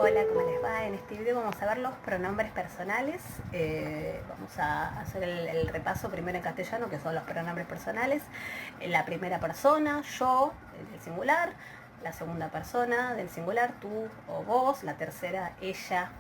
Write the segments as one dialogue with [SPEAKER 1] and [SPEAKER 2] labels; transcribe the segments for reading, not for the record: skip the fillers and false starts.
[SPEAKER 1] Hola, ¿cómo les va? En este video vamos a ver los pronombres personales. Vamos a hacer el repaso primero en castellano, que son los pronombres personales. La primera persona, yo, del singular. La segunda persona del singular, tú o vos. La tercera, ella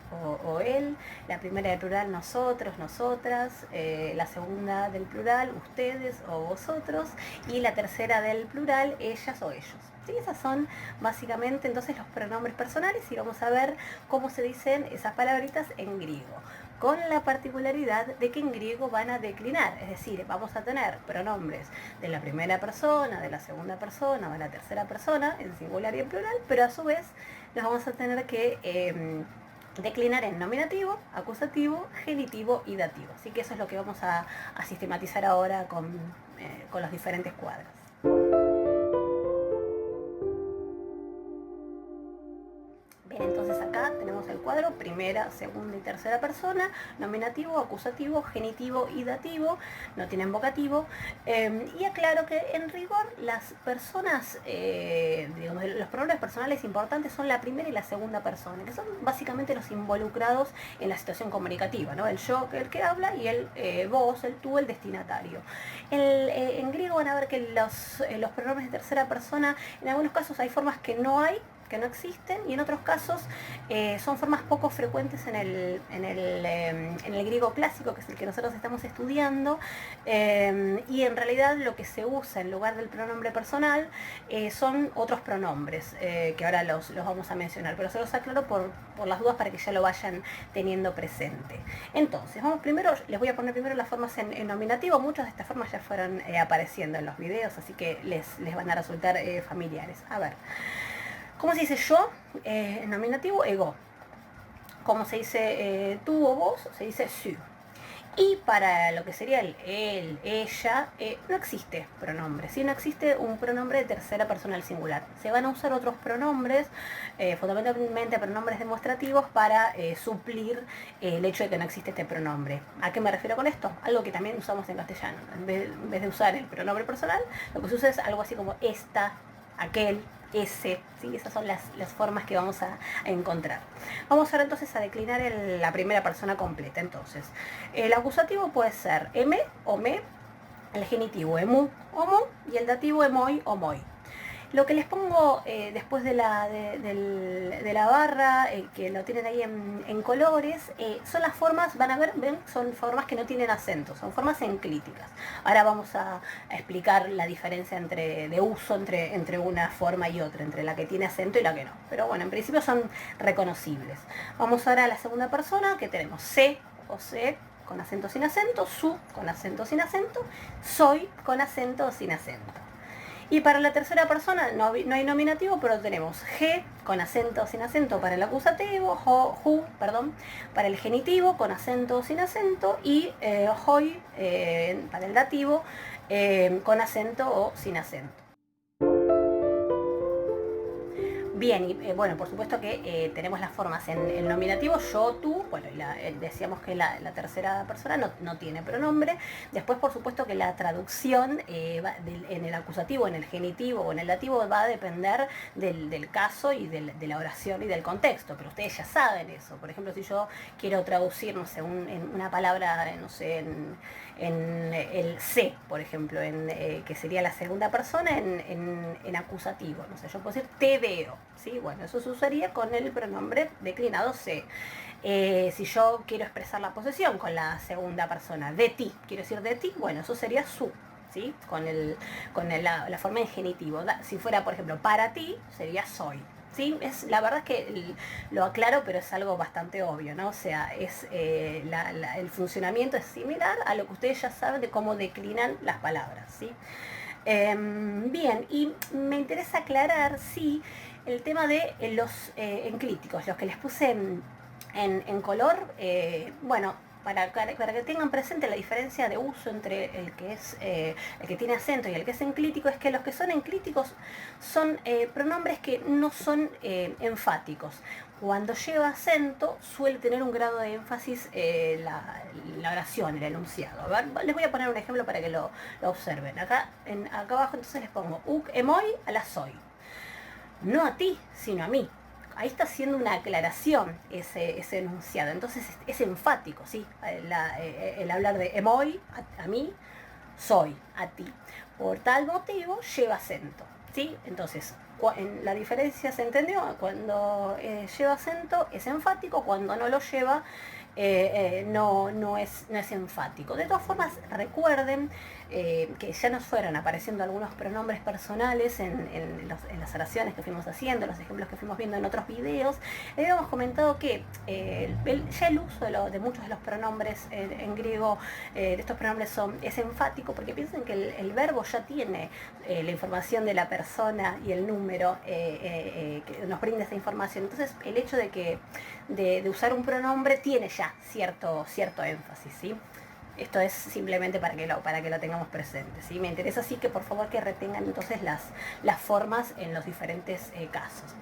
[SPEAKER 1] o él. La primera del plural, nosotros, nosotras. La segunda del plural, ustedes o vosotros. Y la tercera del plural, ellas o ellos. ¿Sí? Esas son básicamente entonces los pronombres personales y vamos a ver cómo se dicen esas palabritas en griego, con la particularidad de que en griego van a declinar, es decir, vamos a tener pronombres de la primera persona, de la segunda persona o de la tercera persona, en singular y en plural, pero a su vez los vamos a tener que declinar en nominativo, acusativo, genitivo y dativo. Así que eso es lo que vamos a sistematizar ahora con los diferentes cuadros. Bien, entonces acá tenemos el cuadro primera, segunda y tercera persona, nominativo, acusativo, genitivo y dativo, no tienen vocativo. Y aclaro que en rigor las personas, digamos, los pronombres personales importantes son la primera y la segunda persona, que son básicamente los involucrados en la situación comunicativa, ¿no? El yo, el que habla, y el vos, el tú, el destinatario. En griego van a ver que los pronombres de tercera persona, en algunos casos hay formas que no existen, y en otros casos son formas poco frecuentes en el griego clásico, que es el que nosotros estamos estudiando, y en realidad lo que se usa en lugar del pronombre personal son otros pronombres, que ahora los vamos a mencionar, pero se los aclaro por las dudas para que ya lo vayan teniendo presente. Entonces, les voy a poner primero las formas en nominativo. Muchas de estas formas ya fueron apareciendo en los videos, así que les van a resultar familiares. A ver, ¿cómo se dice yo? En nominativo, ego. ¿Cómo se dice tú o vos? Se dice su. Y para lo que sería el él, ella, no existe pronombre, ¿sí? No existe un pronombre de tercera persona al singular. Se van a usar otros pronombres, fundamentalmente pronombres demostrativos, para suplir el hecho de que no existe este pronombre. ¿A qué me refiero con esto? Algo que también usamos en castellano. En vez de usar el pronombre personal, lo que se usa es algo así como esta, aquel, ese, ¿sí? Esas son las formas que vamos a encontrar. Vamos ahora entonces a declinar la primera persona completa. Entonces, el acusativo puede ser eme o me, el genitivo emu o mu, y el dativo emoi o moi. Lo que les pongo después de la barra, que lo tienen ahí en colores, son las formas, van a ver, ven, son formas que no tienen acento, son formas enclíticas. Ahora vamos a explicar la diferencia de uso entre una forma y otra, entre la que tiene acento y la que no. Pero bueno, en principio son reconocibles. Vamos ahora a la segunda persona, que tenemos se o se, con acento sin acento, su con acento sin acento, soy con acento o sin acento. Y para la tercera persona no hay nominativo, pero tenemos ge con acento o sin acento para el acusativo, ju, perdón, para el genitivo con acento o sin acento, y hoi para el dativo con acento o sin acento. Bien, y bueno, por supuesto que tenemos las formas en el nominativo, yo, tú, bueno, decíamos que la tercera persona no tiene pronombre. Después, por supuesto que la traducción en el acusativo, en el genitivo o en el dativo va a depender del caso y de la oración y del contexto, pero ustedes ya saben eso. Por ejemplo, si yo quiero traducir, no sé, en una palabra, no sé, en el se, por ejemplo, que sería la segunda persona en acusativo, no sé, yo puedo decir te veo, ¿sí? Bueno, eso se usaría con el pronombre declinado se. Si yo quiero expresar la posesión con la segunda persona, de ti, quiero decir de ti, bueno, eso sería su, ¿sí? Con la forma en genitivo. Si fuera, por ejemplo, para ti, sería soy. ¿Sí? La verdad es que lo aclaro, pero es algo bastante obvio, ¿no? O sea, el funcionamiento es similar a lo que ustedes ya saben de cómo declinan las palabras, ¿sí? Bien, y me interesa aclarar, sí, el tema de los enclíticos, los que les puse en color, bueno, para que tengan presente la diferencia de uso entre el que tiene acento y el que es enclítico, es que los que son enclíticos son pronombres que no son enfáticos. Cuando lleva acento suele tener un grado de énfasis la oración, el enunciado. A ver, les voy a poner un ejemplo para que lo observen. Acá abajo entonces les pongo uk, emoi a la soy. No a ti, sino a mí. ahí está haciendo una aclaración ese enunciado, entonces es enfático, ¿sí? El hablar de emoy, a mí, soy, a ti. Por tal motivo lleva acento, ¿sí? Entonces, la diferencia se entendió, cuando lleva acento es enfático, cuando no lo lleva no es enfático. De todas formas, recuerden que ya nos fueron apareciendo algunos pronombres personales en las oraciones que fuimos haciendo, los ejemplos que fuimos viendo en otros videos. Habíamos comentado que ya el uso de muchos de los pronombres en griego, de estos pronombres es enfático, porque piensen que el verbo ya tiene la información de la persona y el número que nos brinda esa información. Entonces, el hecho de usar un pronombre tiene ya cierto énfasis, ¿sí? Esto es simplemente para que lo tengamos presente, ¿sí? Me interesa así que por favor que retengan entonces las formas en los diferentes casos.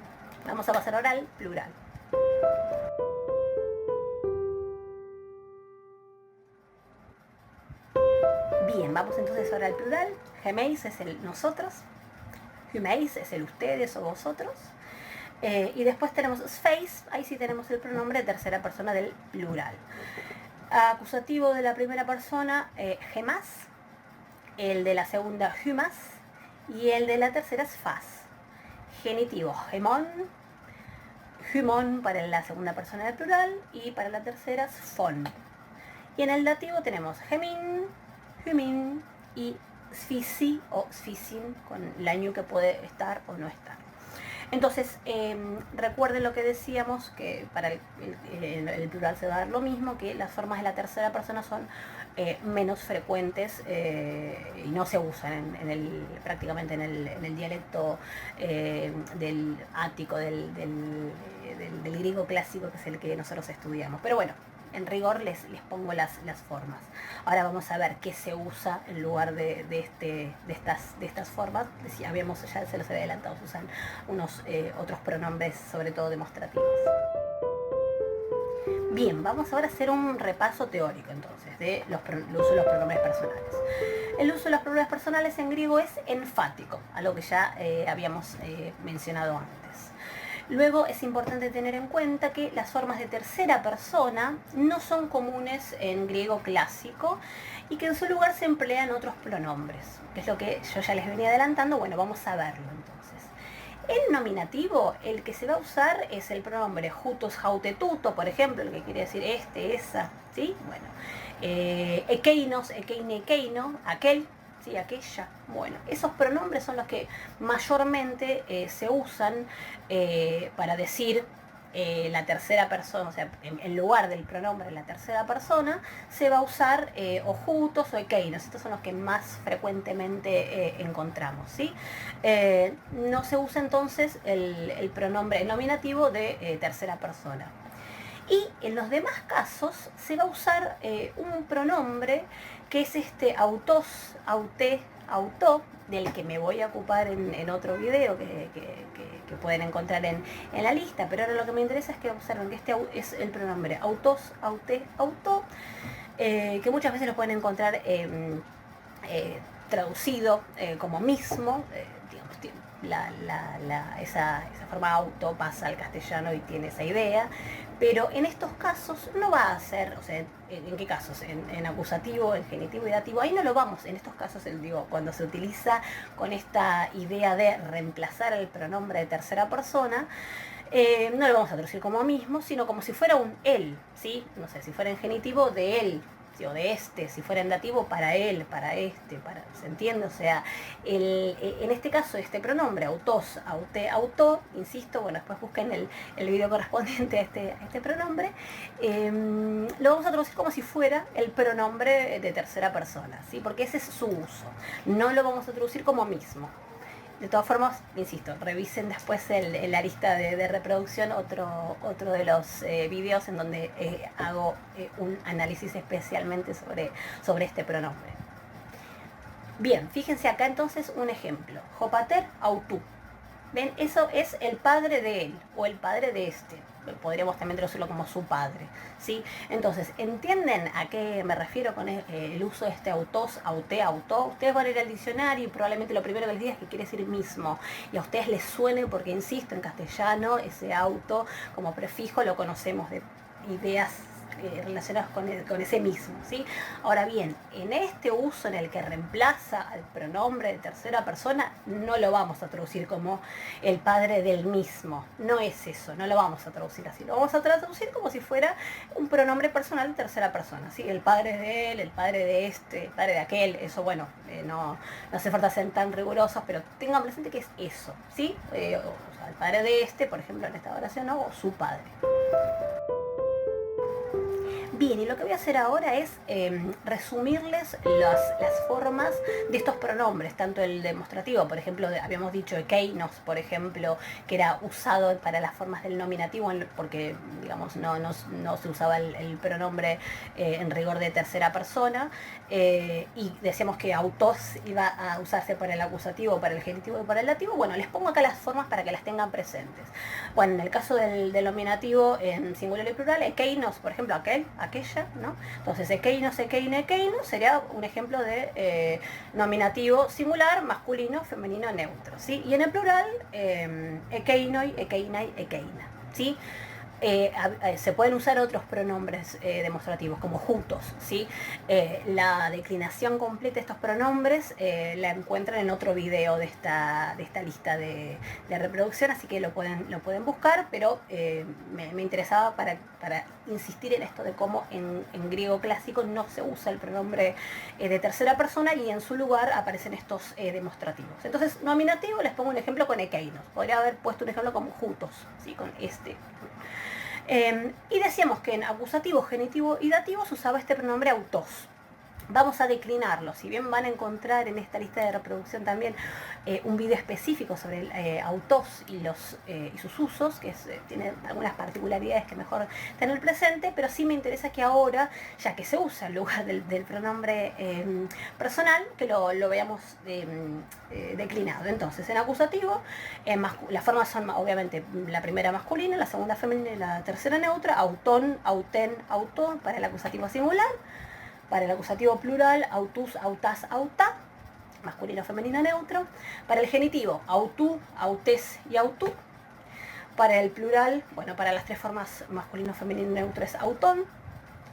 [SPEAKER 1] Vamos a pasar ahora al plural. Bien, vamos entonces ahora al plural. Gemeis es el nosotros, humeis es el ustedes o vosotros. Y después tenemos sfeis, ahí sí tenemos el pronombre de tercera persona del plural. Acusativo de la primera persona, gemas, el de la segunda, humas, y el de la tercera, sfas. Genitivo, gemón, humón para la segunda persona del plural, y para la tercera, sfon. Y en el dativo tenemos gemin, humin y sfisi o sfisin, con la ñu que puede estar o no estar. Entonces, recuerden lo que decíamos, que para el plural se va a dar lo mismo, que las formas de la tercera persona son menos frecuentes y no se usan prácticamente en el dialecto del ático, del griego clásico, que es el que nosotros estudiamos. Pero bueno, en rigor les pongo las formas. Ahora vamos a ver qué se usa en lugar de estas formas. Ya se los había adelantado, se usan unos otros pronombres, sobre todo demostrativos. Bien, vamos ahora a hacer un repaso teórico entonces del uso de los pronombres personales. El uso de los pronombres personales en griego es enfático, algo que ya habíamos mencionado antes. Luego es importante tener en cuenta que las formas de tercera persona no son comunes en griego clásico y que en su lugar se emplean otros pronombres, que es lo que yo ya les venía adelantando. Bueno, vamos a verlo entonces. El nominativo, el que se va a usar es el pronombre jutus jautetuto, por ejemplo, lo que quiere decir esa, ¿sí? Bueno, ekeinos, ekeine, ekeino, aquel, ¿sí? Aquella. Bueno, esos pronombres son los que mayormente se usan para decir la tercera persona, o sea, en lugar del pronombre de la tercera persona, se va a usar o jutos o ekeinos. Estos son los que más frecuentemente encontramos, ¿sí? No se usa entonces el pronombre, el nominativo de tercera persona. Y en los demás casos se va a usar un pronombre que es autos, auté, autó, del que me voy a ocupar en otro video que pueden encontrar en la lista, pero ahora lo que me interesa es que observen que este es el pronombre autos, auté, autó, que muchas veces lo pueden encontrar traducido como mismo, esa forma auto pasa al castellano y tiene esa idea, pero en estos casos no va a ser, o sea, ¿en qué casos? En acusativo, en genitivo y dativo, ahí no lo vamos, en estos casos, cuando se utiliza con esta idea de reemplazar el pronombre de tercera persona, no lo vamos a traducir como mismo, sino como si fuera un él, ¿sí? No sé, si fuera en genitivo, de él, ¿sí? O de si fuera en dativo, para él, para ¿se entiende? O sea, en este caso, este pronombre, autos, auté, autó, insisto, bueno, después busquen el video correspondiente a este pronombre, lo vamos a traducir como si fuera el pronombre de tercera persona, ¿sí? Porque ese es su uso, no lo vamos a traducir como mismo. De todas formas, insisto, revisen después en la lista de reproducción otro de los videos en donde hago un análisis especialmente sobre este pronombre. Bien, fíjense acá entonces un ejemplo. Jopater autú. ¿Ven? Eso es el padre de él o el padre de este. podríamos también traducirlo como su padre, ¿sí? Entonces, ¿entienden a qué me refiero con el uso de este autos, auté, autó? Ustedes van a ir al diccionario y probablemente lo primero que les diga es que quiere decir mismo. Y a ustedes les suene porque, insisto, en castellano ese auto como prefijo lo conocemos de ideas relacionadas con ese mismo, ¿sí? Ahora bien, en este uso en el que reemplaza al pronombre de tercera persona, no lo vamos a traducir como el padre del mismo. No es eso, no lo vamos a traducir así. Lo vamos a traducir como si fuera un pronombre personal de tercera persona, ¿sí? El padre de él, el padre de este, el padre de aquel. Eso, bueno, no hace falta ser tan rigurosos, pero tengan presente que es eso, ¿sí? O sea, el padre de este, por ejemplo, en esta oración, ¿no? O su padre. Bien, y lo que voy a hacer ahora es resumirles las formas de estos pronombres, tanto el demostrativo, por ejemplo, habíamos dicho ekeinos, por ejemplo, que era usado para las formas del nominativo, porque, digamos, no se usaba el pronombre en rigor de tercera persona, y decíamos que autos iba a usarse para el acusativo, para el genitivo y para el dativo. Bueno, les pongo acá las formas para que las tengan presentes. Bueno, en el caso del nominativo en singular y plural, ekeinos, por ejemplo, aquel, aquella, ¿no? Entonces, ekeinos, ekeine, ekeino sería un ejemplo de nominativo singular, masculino, femenino, neutro, ¿sí? Y en el plural, ekeinoi, ekeinai, ekeina, ¿sí? Se pueden usar otros pronombres demostrativos como juntos, ¿sí? La declinación completa de estos pronombres la encuentran en otro video de esta lista de reproducción, así que lo pueden buscar, pero me interesaba para insistir en esto de cómo en griego clásico no se usa el pronombre de tercera persona y en su lugar aparecen estos demostrativos. Entonces, nominativo, les pongo un ejemplo con ekeinos. Podría haber puesto un ejemplo como juntos, ¿sí? Con este. Y decíamos que en acusativo, genitivo y dativo se usaba este pronombre autos. Vamos a declinarlo. Si bien van a encontrar en esta lista de reproducción también un video específico sobre el autos y sus usos, que tiene algunas particularidades que mejor tener presente, pero sí me interesa que ahora, ya que se usa en lugar del pronombre personal, que lo veamos declinado. Entonces, en acusativo, las formas son obviamente la primera masculina, la segunda femenina y la tercera neutra, autón, autén, autó para el acusativo singular. Para el acusativo plural, autus, autas, autá, masculino, femenino, neutro. Para el genitivo, autú, autés y autú. Para el plural, bueno, para las tres formas masculino, femenino, neutro es autón.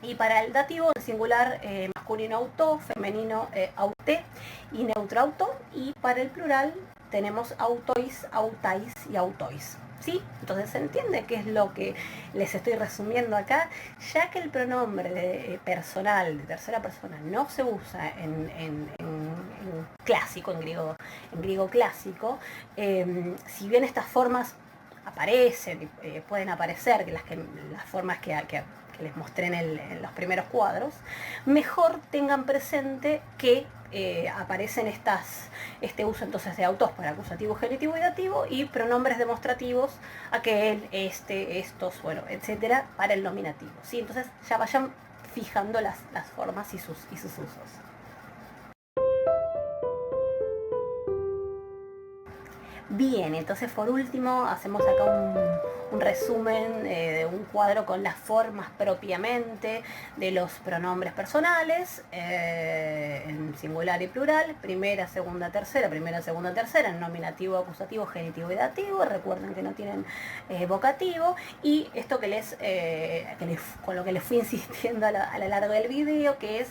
[SPEAKER 1] Y para el dativo, en singular, masculino autó, femenino auté y neutro autó. Y para el plural tenemos autois, autais y autois. ¿Sí? Entonces se entiende qué es lo que les estoy resumiendo acá, ya que el pronombre personal de tercera persona no se usa en clásico, en griego clásico. Si bien estas formas aparecen, pueden aparecer, que las formas que les mostré en los primeros cuadros, mejor tengan presente que aparecen este uso entonces de autos para acusativo, genitivo y dativo, y pronombres demostrativos, aquel, este, estos, bueno, etcétera, para el nominativo, ¿sí? Entonces ya vayan fijando las formas y sus usos. Bien, entonces por último hacemos acá un resumen de un cuadro con las formas propiamente de los pronombres personales en singular y plural, primera, segunda, tercera, en nominativo, acusativo, genitivo y dativo. Recuerden que no tienen vocativo, y esto con lo que les fui insistiendo a lo largo del video, que es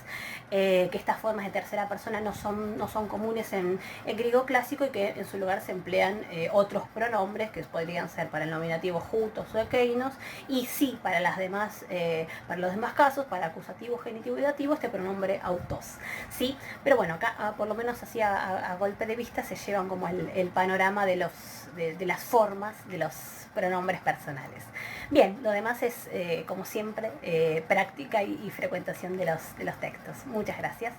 [SPEAKER 1] que estas formas de tercera persona no son comunes en griego clásico, y que en su lugar se emplean otros pronombres que podrían ser para el nominativo jutos o ekeinos, y sí para los demás casos, para acusativo, genitivo y dativo, este pronombre autos, ¿sí? Pero bueno, acá por lo menos así a golpe de vista se llevan como el panorama de las formas de los pronombres personales. Bien, lo demás es, como siempre, práctica y frecuentación de los textos. Muchas gracias.